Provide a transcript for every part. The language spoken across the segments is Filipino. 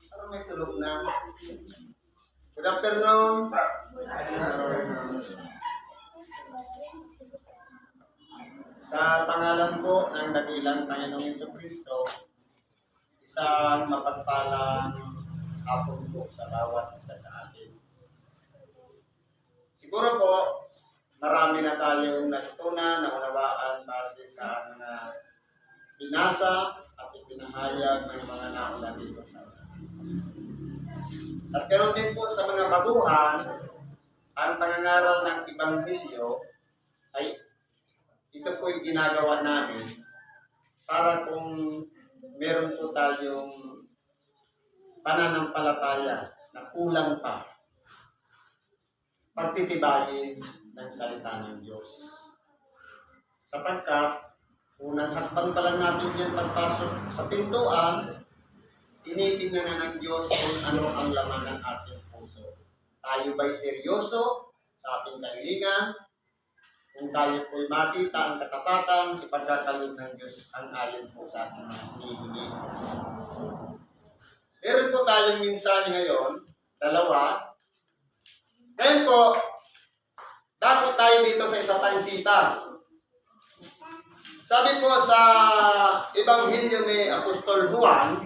Parang may tulog na. Good afternoon. Sa pangalan po ng dakilang Panginoong Jesucristo, isang mapagpalang hapon po sa bawat isa sa atin. Siguro po, marami na tayong natutunan, naunawaan base sa mga binasa at ipinahayag ng mga nauna dito sa atin. At ganoon din po sa mga baguhan, ang pangangaral ng Ebanghelyo ay ito po yung ginagawa namin para kung meron po tayong pananampalataya na kulang pa, pagtitibayin ng salita ng Diyos. Sapagkat, unang hakbang pa lang natin yan pagpasok sa pintuan, tinitingnan na ng Diyos kung ano ang laman ng ating puso. Tayo ba'y seryoso sa ating kahilingan? Kung tayo po'y makita ang katapatan, ipagkakaloob ng Diyos ang ayon po sa ating hinihingi. Meron po tayong mensahe ngayon, dalawa. Ngayon po, dako tayo dito sa isang pansitas. Sabi po sa Ebanghelyo ni Apostol Juan,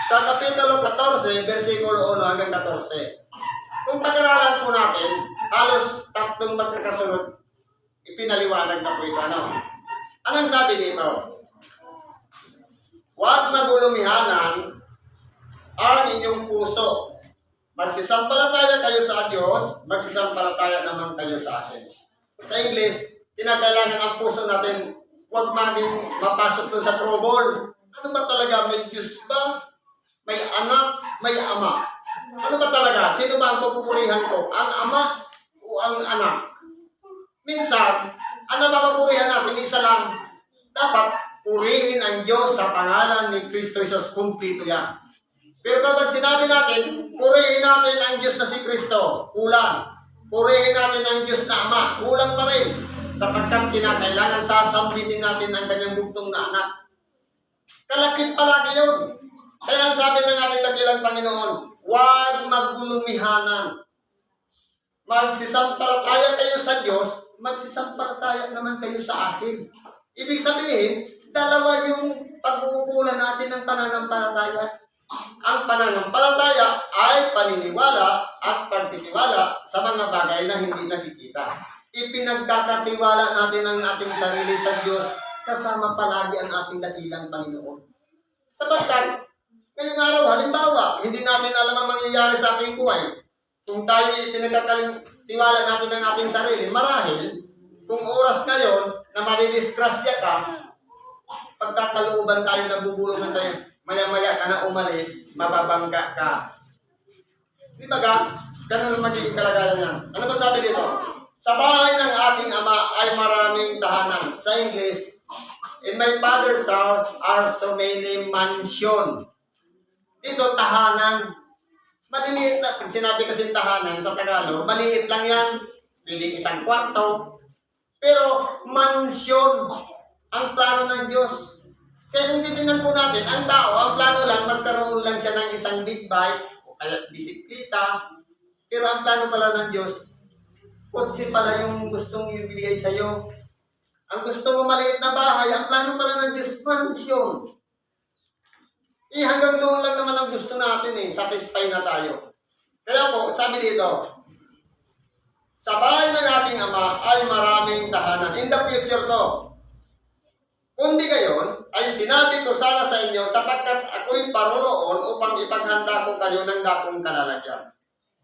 sa Kapitulo 14, versikulo 1 hanggang 14. Kung pag-aralan po natin, halos tatlong magkakasunod, ipinaliwanag na po ito. Anong sabi dito? Huwag magulumihanan ang inyong puso. Magsisampalataya kayo sa Diyos, magsisampalataya naman kayo sa akin. Sa English, kinakailangan ang puso natin huwag maging mapasok doon sa trouble. Ano ba talaga? May Diyos ba? May anak, may ama. Ano ba talaga? Sino ba ang pupurihan ko? Ang ama o ang anak? Minsan, ano ba papurihan natin? Isa lang. Dapat purihin ang Diyos sa pangalan ni Kristo Jesus. Kumplito yan. Pero kapag sinabi natin, purihin natin ang Diyos na si Kristo, kulang. Purihin natin ang Diyos na Ama, kulang pa rin. Sapagkat kinakailangan sasambitin natin ang kanyang bugtong na anak. Kalakit palagi yun. Kaya ang sabi ng ating dakilang Panginoon, huwag magulumihanan. Magsisampalataya kayo sa Diyos, magsisampalataya naman kayo sa akin. Ibig sabihin, dalawa yung pag-uukulan natin ng pananampalataya. Ang pananampalataya ay paniniwala at pagtitiwala sa mga bagay na hindi nakikita. Ipinagkakatiwala natin ang ating sarili sa Diyos kasama palagi ang ating dakilang Panginoon. Sapagkat, ngayong araw, halimbawa, hindi natin alam ang mangyayari sa ating buhay. Kung tayo pinagkakatiwala natin ang ating sarili, marahil, kung oras ngayon na madidiskrasya ka, pagkakalooban tayo, nabubulungan tayo, maya-maya ka na umalis, mababangga ka. Di ba ka? Ganun ang magiging kalagayan yan. Ano ba sabi dito? Sa bahay ng aking ama ay maraming tahanan. Sa English, in my father's house are so many mansion. Dito, tahanan. Maliliit na. Pag sinabi kasi tahanan sa Tagalog, maliit lang yan. Piling isang kwarto. Pero, mansion. Ang plano ng Diyos. Kaya kung titingnan po natin, ang tao, ang plano lang, magkaroon lang siya ng isang big bike o kaya bisikleta. Pero ang plano pala ng Diyos, kotse pala yung gustong ibigay sa'yo. Ang gusto mo maliit na bahay, ang plano pala ng Diyos, mansion. Hanggang doon lang naman ang gusto natin satisfy na tayo. Kaya po, sabi dito, sa bahay ng aking ama ay maraming tahanan. In the future to. Kundi gayon, ay sinabi ko sana sa inyo sapagkat ako'y paroroon upang ipaghanda ko kayo ng dakong kalalagyan.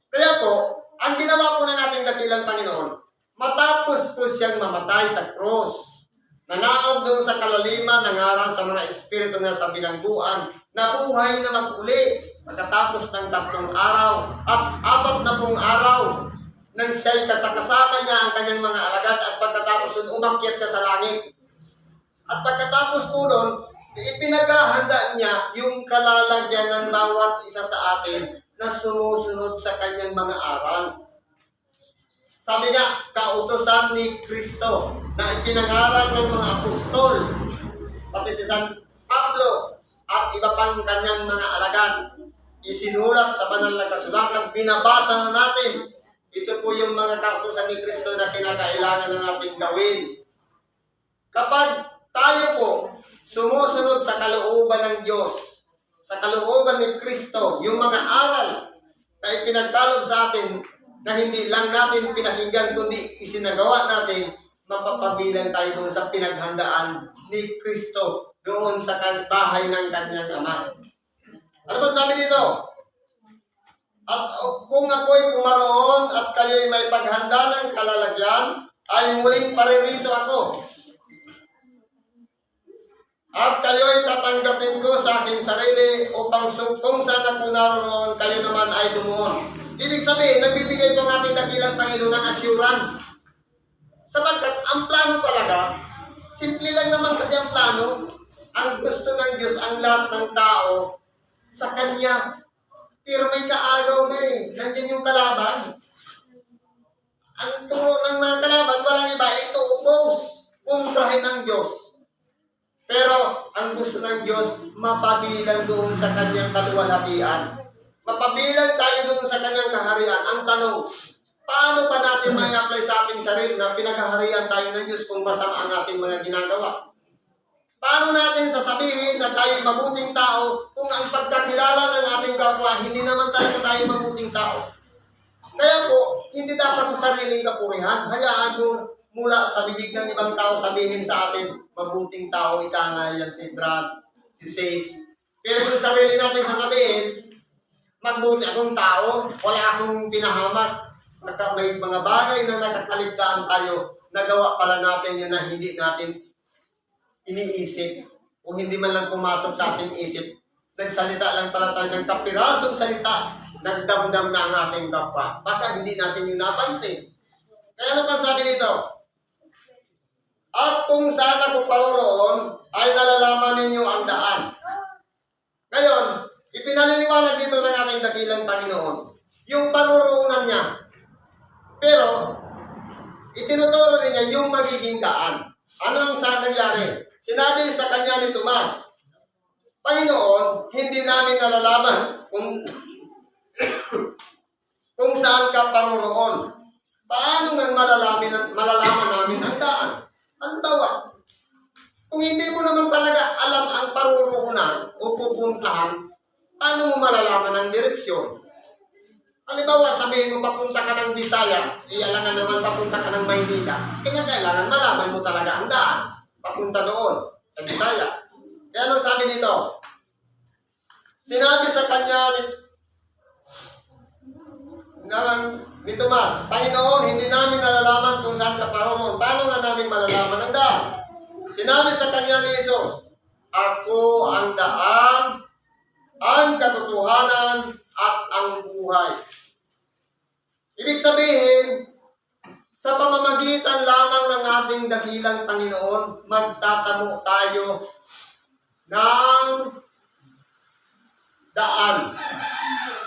Kaya po, ang ginawa po ng ating dakilang Panginoon, matapos po siyang mamatay sa cross, nanaog doon sa kalaliman, nangaral sa mga espiritu na sa bilangguan, nabuhay na mag-uli pagkatapos ng 3 araw at 40 araw nang siya'y kasakasama niya ang kanyang mga alagad at pagkatapos nun umakyat siya sa langit. At pagkatapos po nun, ipinaghahanda niya yung kalalagyan ng bawat isa sa atin na sumusunod sa kanyang mga aral. Sabi nga, kautosan ni Kristo na ipinangaral ng mga apostol, pati si San Pablo at iba pang kanyang mga alagad. Isinulat sa banal na kasulatan, binabasa na natin. Ito po yung mga kautosan ni Kristo na kinakailangan na natin gawin. Kapag tayo po sumusunod sa kalooban ng Diyos, sa kalooban ni Kristo, yung mga aral na ipinagkaloob sa atin, na hindi lang natin pinakinggan, kundi isinagawa natin, mapapabilang tayo doon sa pinaghandaan ni Kristo, doon sa bahay ng kanyang Ama. Ano ba sabi dito? At kung ako'y pumaroon at kayo'y may paghanda ng kalalagyan, ay muling paririto ako. At kayo'y tatanggapin ko sa aking sarili upang kung saan ako naroon, kayo naman ay dumuon. Ibig sabihin, nagbibigay po ang ating dakilang Panginoon ng assurance. Sapagkat ang plano talaga, simple lang naman kasi ang plano, ang gusto ng Diyos, ang lahat ng tao, sa Kanya. Pero may kaagaw na eh. Nandiyan yung kalaban. Ang turo ng mga kalaban, walang iba, ito oppose, kontrahin ng Diyos. Pero ang gusto ng Diyos, mapabilang doon sa Kanyang kaluwalhatian. Mapabilang tayo doon sa Kanyang kaharian. Ang tanong, paano pa natin may apply sa ating sarili na pinaghaharian tayo ng Diyos kung masama ang ating mga ginagawa? Paano natin sasabihin na tayo mabuting tao kung ang pagkakilala ng ating kapwa, hindi naman talaga tayo mabuting tao? Kaya po, hindi dapat sa sariling kapurihan. Hayaan mo mula sa bibig ng ibang tao sabihin sa atin, mabuting tao, ika nga yan si Brad, si Says. Pero kung sarili natin sasabihin, magbuti akong tao, wala akong pinahamak, may mga bagay na nakakaligtaan tayo, nagawa pala natin yun na hindi natin iniisip o hindi man lang pumasok sa ating isip. Nagsalita lang pala tayo ng kapirasong salita, nagdamdam na ang ating kapwa. Baka hindi natin yung napansin. Kaya ano pa sabi nito? At kung saan ako paroroon, ay nalalaman ninyo ang daan. Ngayon, ipinaliliwanag dito ng ating dakilang Panginoon yung paroroonan niya. Pero, itinuturo niya yung magiging daan. Ano ang saan nangyari? Sinabi sa kanya ni Tomas, Panginoon, hindi namin nalalaman kung saan ka paroroon. Paano nang malalaman namin ang daan? Halimbawa, kung hindi mo naman talaga alam ang paroroonan o pupuntahan, paano mo malalaman ang direksyon? Halimbawa, sabihin mo papunta ka ng Bisaya, ialangan naman papunta ka ng Maynila, kailangan malaman mo talaga ang daan. Papunta doon, sa Bisaya. Kaya anong sabi dito? Sinabi sa kanya ni Tomas, Panginoon, hindi namin nalalaman kung saan ka paroroon. Paano nga namin malalaman ang daan? Sinabi sa kanya ni Jesus, ako ang daan, ang katotohanan, at ang buhay. Ibig sabihin, sa pamamagitan lamang ng ating dakilang Panginoon, magtatamo tayo ng daan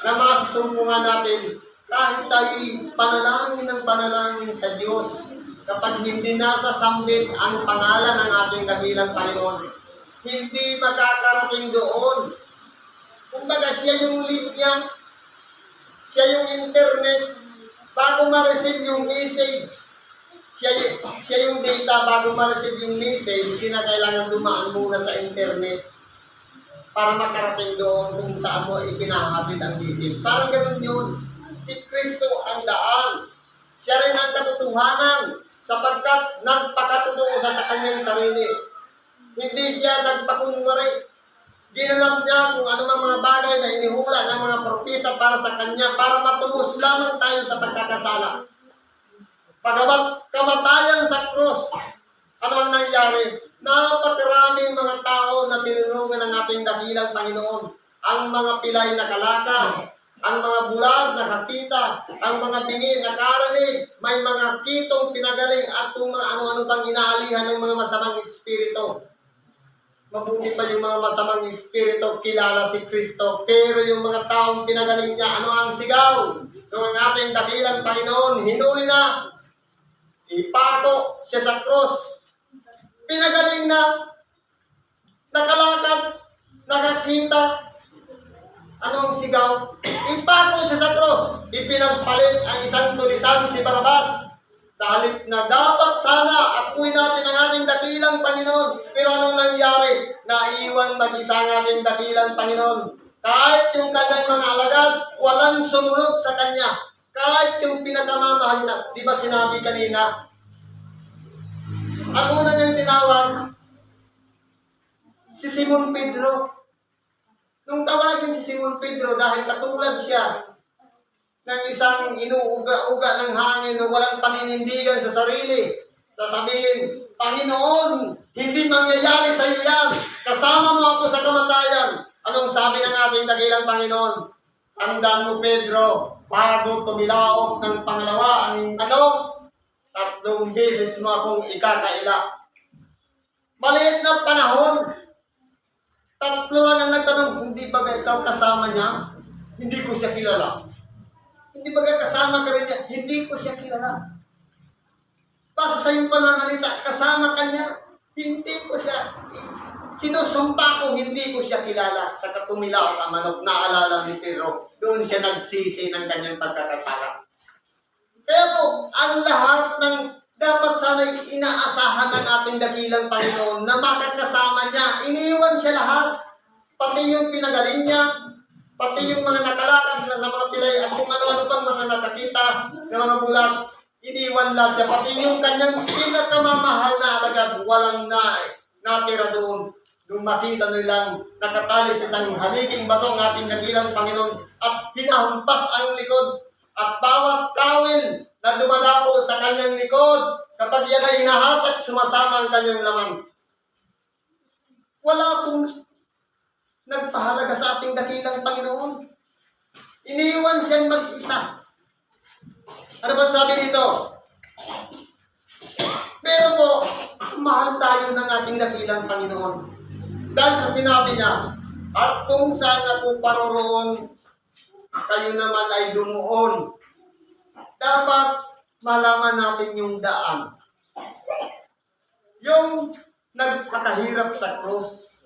na masusumpungan natin kahit tayo panalangin sa Diyos. Kapag hindi nasasambit ang pangalan ng ating dakilang Panginoon, hindi makakarating doon. Kumbaga siya yung linya, siya yung internet, bago ma-receive yung message, siya yung data, bago ma-receive yung message, kinakailangan dumaan muna sa internet para makarating doon kung saan mo ipinahatid ang message. Parang ganun yun. Si Kristo ang daan. Siya rin ang katotohanan sapagkat nagpakatotoo sa kanyang sarili. Hindi siya nagpakunwari. Ginanap niya kung ano mga bagay na inihula ng mga propeta para sa kanya, para matubos lamang tayo sa pagkakasala. Pagamat kamatayan sa cross, ano ang nangyari? Napakaraming mga tao na tinulungan ng ating dakilang Panginoon. Ang mga pilay na kalaka, ang mga bulag na nakita, ang mga bingi na karinig, may mga kitong pinagaling at kung mga ano-ano pang inaalihan ng mga masamang espiritu. Mabuti pa yung mga masamang espiritu, kilala si Kristo. Pero yung mga taong pinagaling niya, ano ang sigaw? Nung ating dakilang Panginoon, hinuli na, ipako siya sa cross. Pinagaling na, nakalakad, nakakita, anong sigaw? Ipako siya sa cross. Ipinagpalit ang isang tulisan si Barabas. Sa halip na dapat sana akuin natin ang ating dakilang Panginoon. Pero anong nangyari? Naiwan mag-isa ang ating dakilang Panginoon. Kahit yung kanyang mga alagad, walang sumunod sa kanya. Kahit yung pinakamamahal na, di ba sinabi kanina? Ang una niyang tinawag, si Simon Pedro. Nung tawagin si Simon Pedro dahil katulad siya ng isang inuuga-uga ng hangin na walang paninindigan sa sarili, sasabihin, Panginoon, hindi mangyayari sa iyo yan. Kasama mo ako sa kamatayan. Anong sabi ng ating dakilang Panginoon? Tandaan mo, Pedro, bago tumilaok ng pangalawa ang 3 beses mo akong ikakaila. Maliit na panahon. 3 lang ang nagtanong, hindi ba ikaw kasama niya? Hindi ko siya kilala. Hindi ba kasama ka rin niya? Hindi ko siya kilala. Basta sa iyong pananalita, kasama ka niya? Hindi ko siya. Sinusumpa ko, hindi ko siya kilala. Sa katumilaok ang manok, naalala ni Pedro, doon siya nagsisi ng kanyang pagkakasala. Kaya po, ang lahat ng dapat sana'y inaasahan ng ating dakilang Panginoon na makakasama niya. Iniwan siya lahat. Pati yung pinagaling niya, pati yung mga nakalakad na mga pilay at kung ano-ano bang mga nakakita na mga bulag, iniwan lahat siya. Pati yung kanyang pinakamamahal na alagad, walang natira doon. Nung makita nilang nakatali sa isang haliging bato ng ating dakilang Panginoon at hinahumpas ang likod. At bawat kawil na dumadapo sa kanyang likod, kapag yan ay hinahatak, sumasama ang kanyang laman. Wala pong nagpahalaga sa ating dakilang Panginoon. Iniwan siyang mag-isa. Ano ba sabi dito? Pero po, mahal tayo ng ating dakilang Panginoon. Dahil sa sinabi niya, at kung saan ako paroroon, kayo naman ay dumuon. Dapat malaman natin yung daan. Yung nagpakahirap sa cross,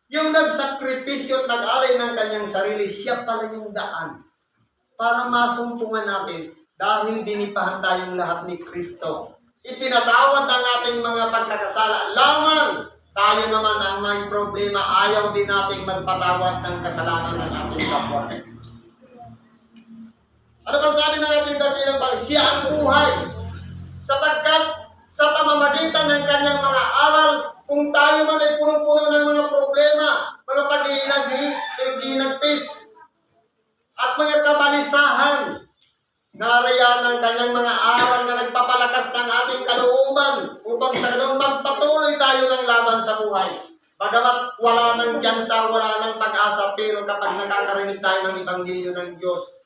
yung nagsakripisyo at nag-alay ng kanyang sarili, siya pala yung daan. Para masumpungan natin dahil dinipahan tayong lahat ni Kristo. Ipinatawad ang ating mga pagkakasala. Lamang tayo naman ang may problema. Ayaw din nating magpatawad ng kasalanan ng ating kapwa. Ano ba sabi ng ating dakilang Panginoon? Siya ang buhay. Sapagkat sa pamamagitan ng kanyang mga aral, kung tayo man ay punong-puno ng mga problema, mga pag-iinagpis, at mga kabalisahan, nariyan ang kanyang mga aral na nagpapalakas ng ating kalooban upang sa ganun magpatuloy tayo ng laban sa buhay. Bagamat wala nang tyansa, wala nang pag-asa, pero kapag nakakarinig tayo ng Ebanghelyo ng Diyos,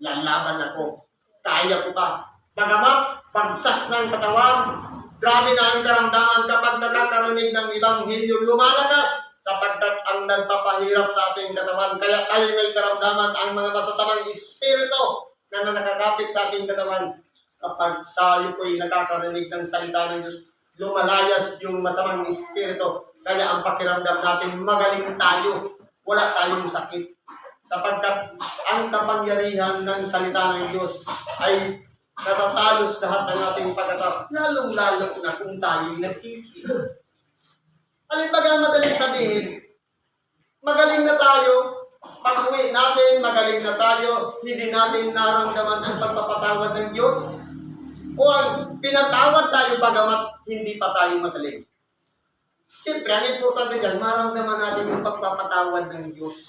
lalaban ako. Kaya ko pa. Bagamat pagsak ng katawan, grabe na ang karamdaman kapag nakakarinig ng Ebanghelyo, lumalakas sapagkat ang nagpapahirap sa ating katawan. Kaya tayo may karamdaman ang mga masasamang espiritu na nakakapit sa ating katawan. Kapag tayo po'y nakakarinig ng salita ng Diyos, lumalayas yung masamang espiritu. Kaya ang pakiramdam natin, magaling tayo. Wala tayong sakit. Sapagkat ang kapangyarihan ng salita ng Diyos ay natatalos lahat ng ating pagkatao, lalong-lalo na kung tayo'y nagsisi. Alin baga madaling sabihin, magaling na tayo, pag-uwi natin, magaling na tayo, hindi natin naramdaman ang pagpapatawad ng Diyos, o pinatawad tayo bagamat hindi pa tayo magaling. Siyempre, ang importante dyan, maramdaman natin yung pagpapatawad ng Diyos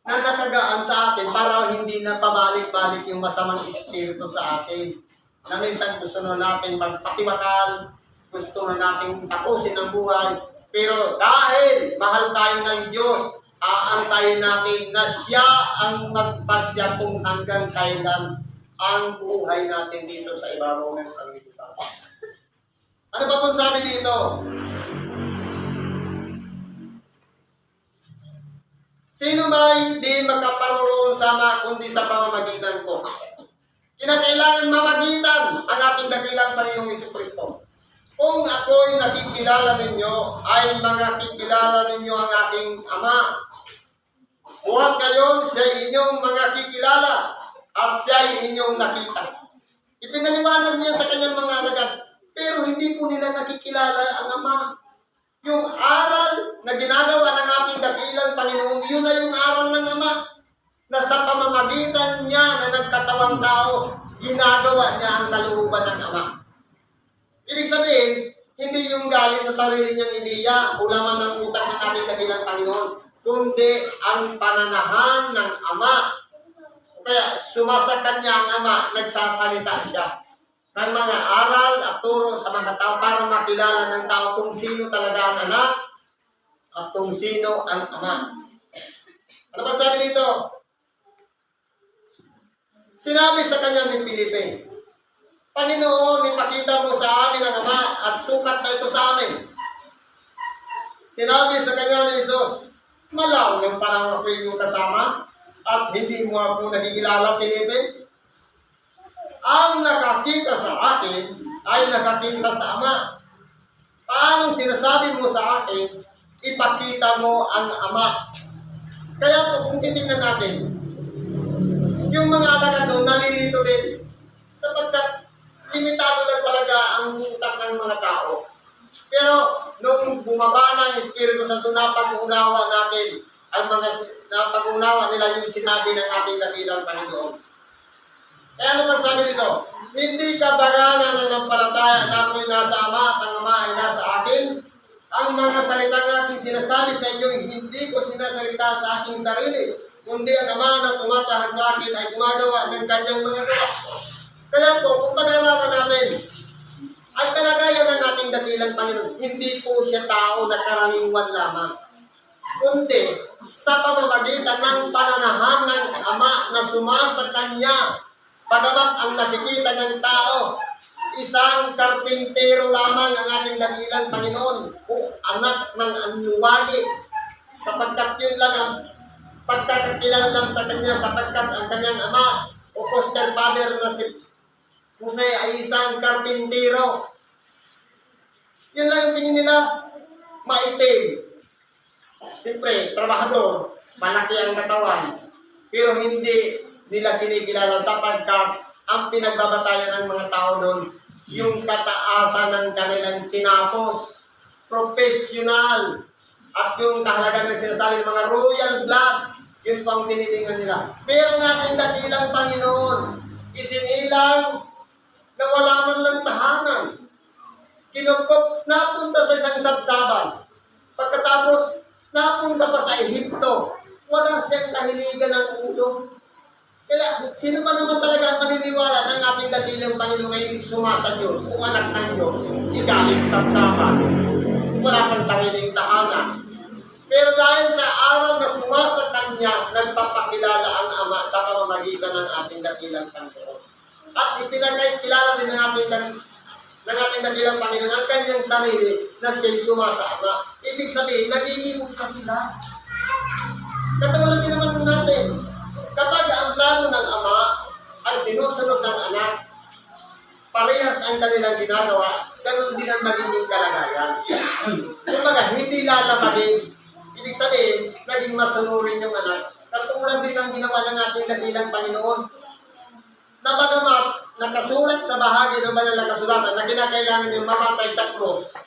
na nakagaan sa atin para hindi na pabalik-balik yung masamang espiritu sa atin. Na minsan gusto na natin magpatiwakal, gusto na natin tapusin ang buhay. Pero dahil mahal tayo ng Diyos, aantayin natin na siya ang magpasya kung hanggang kailan ang buhay natin dito sa ibabaw ng sanlibutan. Ano ba pong sabi dito? Sino ba hindi magkaparoon sa Ama kundi sa pamamagitan ko? Kinakailangan mamagitan ang ating dakilang Panginoong Jesucristo. Kung ako'y nakikilala ninyo, ay makikilala ninyo ang aking Ama. Huwag kayo siya inyong mga kikilala at siya ay inyong nakita. Ipinaliwanag niya sa kanyang mga alagad, pero hindi po nila nakikilala ang Ama. Yung aral na ginagawa ng ating dakilang Panginoon, yun na yung aral ng Ama, na sa pamamagitan niya na nagkatawang tao, ginagawa niya ang kalooban ng Ama. Ibig sabihin, hindi yung galing sa sarili niyang ideya o laman ng utak ng ating dakilang Panginoon, kundi ang pananahan ng Ama. Kaya sumasakan niya ang Ama, nagsasalita siya ng mga aral at turo sa mga tao para makilala ng tao kung sino talaga ang anak at kung sino ang Ama. Ano ba sabi dito? Sinabi sa kanya ni Felipe, Panginoon, ipakita mo sa amin ang Ama at sukat na ito sa amin. Sinabi sa kanya ni Jesus, malaw yung parang ako yung kasama at hindi mo ako nakikilala, Felipe. Ang nakakita sa akin ay nakakita sa Ama. Paano sinasabi mo sa akin, ipakita mo ang Ama? Kaya po kung titingnan natin, yung mga alagad doon nalilito din sapagkat limitado lang talaga ang utak ng mga tao. Pero nung bumaba ng Espiritu Santo, napag-unawa natin ang mga napag-unawa nila yung sinabi ng ating dakilang Panginoon. Kaya ano man sabi dito? Hindi ka ba nga nananampalataya na ako'y nasa Ama at ang Ama ay nasa akin? Ang mga salita ng aking sinasabi sa inyo, hindi ko sinasalita sa aking sarili, kundi ang Ama na tumatahan sa akin ay gumagawa ng kanyang mga gawa. Kaya po, kung pag-aralan natin, ang kalagayan ng ating dakilang Panginoon, hindi po siya tao na karaniwan lamang, kundi sa pamamagitan ng pananahan ng Ama na sumasa Kanya. Pagamat ang nakikita ng tao, isang karpintero lamang ang ating dakilang Panginoon o anak ng anluwagi. Kapagkat yun lang ang pagkakakilala lang sa Kanya sapagkat ang Kanyang Ama o foster father na si Jose ay isang karpintero. Yun lang yung tingin nila, maitim. Siyempre, trabahador, malaki ang katawan, pero hindi nila kinikilala sapagkat ang pinagbabatayan ng mga tao doon, yung kataasan ng kanilang tinapos, professional, at yung kahalagan ng sinasabi ng mga royal blood, yun po ang tinitingnan nila. Pero ang ating dakilang Panginoon, isinilang na wala man lang tahanan. Kinukop, napunta sa isang sabsaban. Pagkatapos, napunta pa sa Ehipto. Wala siyang kahiligan ng ulo. Kaya, sino ba naman talaga ang maniniwala ng ating dakilang Panginoon ay sumasa Diyos o anak ng Diyos, igaling sa sabsaban, wala pang sariling tahanan. Pero dahil sa aral na sumasa Kanya, nagpapakilala ang Ama sa pamamagitan ng ating dakilang Panginoon. At ipinagkilala din ng ating dakilang Panginoon ang Kanyang sarili na siya'y sumasa Ama. Ibig sabihin, nagiging isa sila. Katulad din naman natin, kapag ang plano ng Ama ay sinusunod ng anak, parehas ang kanilang ginagawa, ganun din ang magiging kalagayan. Kumbaga, hindi lalamagin. Ibig sabihin, naging masunurin yung anak. Katulad din ang ginawa ng ating dakilang Panginoon, na bagamat nakasulat sa bahagi ng banal na kasulatan na kinakailangan yung mamatay sa cross,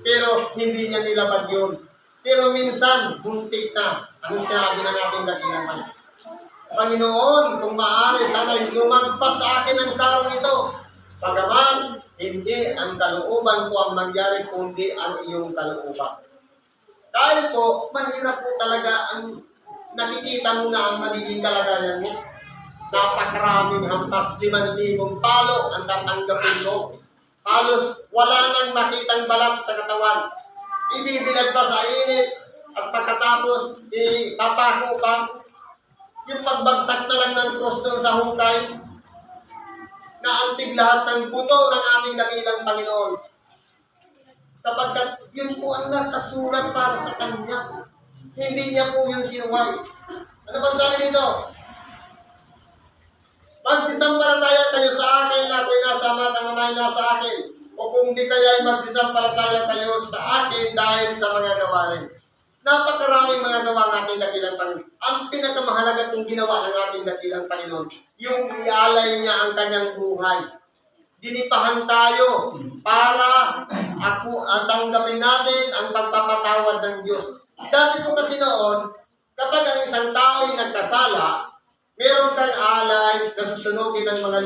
pero hindi niya nilabag yun. Pero minsan, buntik na. Ano sinabi ng ating dakilang Panginoon? Panginoon, kung maaari, sana'y lumagpas sa akin ang sarong ito. Bagaman, hindi ang kalooban ko ang mangyari, kundi ang iyong kalooban. Dahil po, mahirap po talaga ang nakikita mo na ang magiging kalagayan mo. Napakaraming hampas, 5,000 palo ang tatanggapin mo. Halos wala nang makitang balat sa katawan. Ibibilag pa sa init at pagkatapos ipapako pa. Yung pagbagsak na lang ng cross doon sa hukay, naantig lahat ng buto ng ating dakilang Panginoon. Sapagkat yun po ang nakasulat para sa Kanya. Hindi niya po yung sinuway. Ano bang sabi dito? Magsisampalataya kayo sa akin, ako'y nasa ama at ang ama'y nasa akin. O kung di kaya ay magsisampalataya kayo sa akin dahil sa mga gawain. Napakaraming mga gawa ng ating dakilang Panginoon. Ang pinakamahalaga itong ginawa ng ating dakilang Panginoon, yung ialay niya ang kanyang buhay. Dinipahan tayo para tanggapin natin ang pagpapatawad ng Diyos. Dati po kasi noon, kapag ang isang tao ay nagkasala, meron kang alay na susunugin ng mga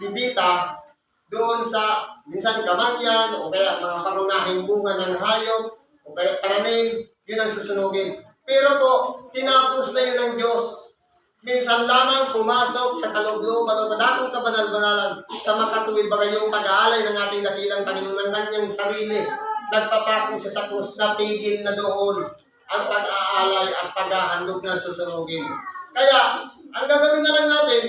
libita doon sa minsan kamanyan o kaya mga pangunahing bunga ng hayop o kaya karaning, yun ang susunugin. Pero po, tinapos na yun ng Diyos. Minsan lamang pumasok sa kaloob-looban o madakong kabanal-banalan sa makatuwid ba kayong pag-aalay ng ating dakilang Panginoon ng kanyang sarili. Nagpapako siya sa krus na tigil na doon ang pag-aalay at paghahandog na susunugin. Kaya, ang gagawin na lang natin,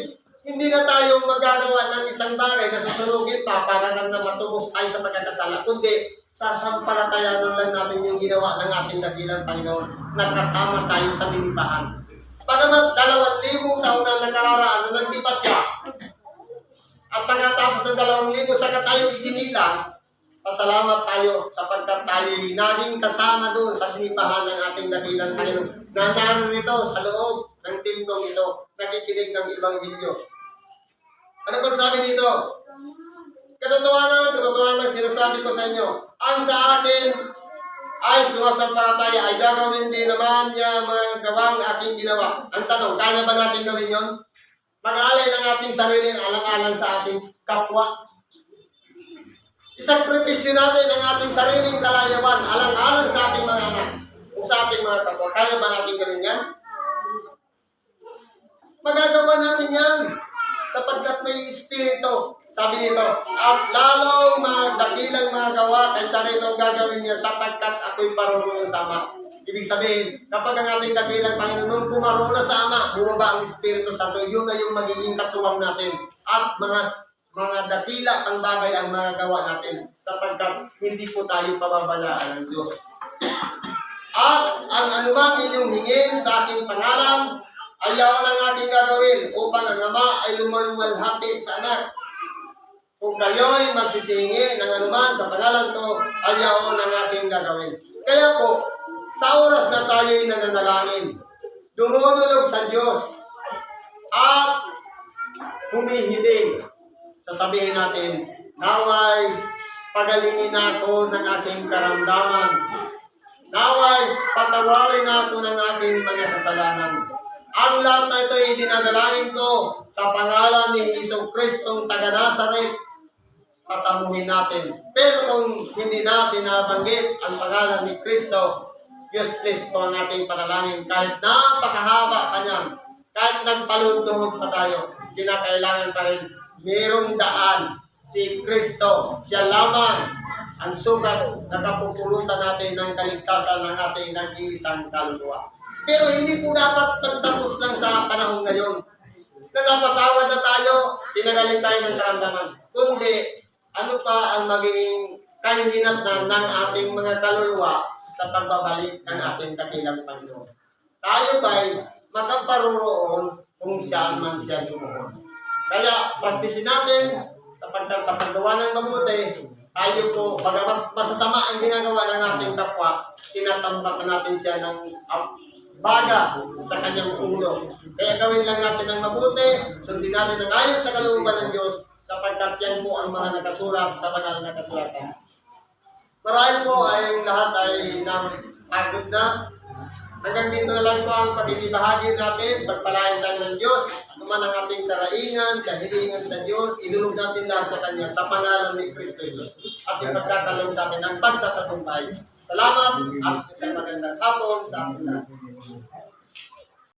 hindi na tayo magagawa ng isang bagay na susunugin pa para lang na matubos tayo sa pagkakasala, kundi sasampalatayanan lang natin yung ginawa ng ating dakilang Panginoon na kasama tayo sa dinipahan. Pagamat 2,000 taon na nakararaan na nagtipas siya at pagkatapos ng 2,000 saka tayo isinilang, pasalamat tayo sapagkat tayo naging kasama doon sa dinipahan ng ating dakilang Panginoon na narito sa loob ng timplong ito, nakikinig ng Ebanghelyo. Ano bang sabi dito? Katotohanan sinasabi ko sa inyo, ang sa akin ay sumasampalataya ay gagawin din naman niya mga gawang aking ginawa. Ang tanong, kaya ba natin gawin yon? Mag-aalay ng ating sarili alang-alang sa ating kapwa. Isakripisyo natin ang ating sariling kalayawan alang-alang sa ating mga anak o sa ating mga kapwa. Kaya ba natin gawin yan? Magagawa natin yan sapagkat may Espiritu. Sabi nito, at lalong mga dakilang mga gawa kaysa rito gagawin niya sapagkat ako'y parunong sa Ama. Ibig sabihin, kapag ang ating dakilang Panginoon pumaroon na sa Ama, bumaba ang Espiritu Santo, yun na yung magiging katuwang natin. At mga dakila ang bagay ang mga gawa natin sapagkat hindi po tayo pababalaan ng Diyos. At ang anumang inyong hingin sa aking pangalan, ayaw ang aking gagawin upang ang Ama ay lumaluwalhati sa Anak. Kung kayo'y magsisingi ng anuman sa pangalan ko, ayaw ang aking gagawin. Kaya po, sa oras na tayo'y nananalangin, dumudulog sa Diyos at humihiling, sasabihin natin, naway pagalingin ako ng aking karamdaman. Naway patawarin ako ng aking mga kasalanan. Ang lahat na ito ay dinadalangin ko sa pangalan ni Jesucristong taga Nazaret. Patamuhin natin. Pero kung hindi natin nabanggit ang pangalan ni Kristo, useless po ang ating panalangin. Kahit napakahaba pa niyan, kahit nagpaluntuhog pa tayo, kinakailangan pa rin mayroong daan. Si Kristo, siya lamang ang sugat na kapupulutan natin ng kaligtasan ng ating nag-iisang kaluluwa. Pero hindi po dapat magtapos lang sa panahon ngayon. Napatawad na tayo, tinagaling tayo ng karamdaman. Kundi, ano pa ang magiging kahihinatnan ng ating mga kaluluwa sa pagbabalik ng ating dakilang Panginoon? Tayo ba'y makaparoon kung saan man siya lumuhod? Kaya, praktisin natin sapagkat sa paggawa ng mabuti, tayo po, bagamat masasama ang ginagawa ng ating kapwa, tinatambakan natin siya ng baga sa kanyang ulo. Kaya gawin lang natin ang mabuti, sundin natin ang ayon sa kalooban ng Diyos, sapagkat yan po ang mga nakasulat sa banal na kasulatan. Marahil po ay lahat ay napagod na. Hanggang dito na lang po ang pagkikibahagi natin. Pagpalain tayo ng Diyos. Ano man ang ating karaingan, kahilingan sa Diyos, idulog natin lahat sa Kanya sa pangalan ni Kristo Jesus. At ipagkakalong sa atin ang pagtatagumpay. Salamat at isang magandang hapon sa atin lahat.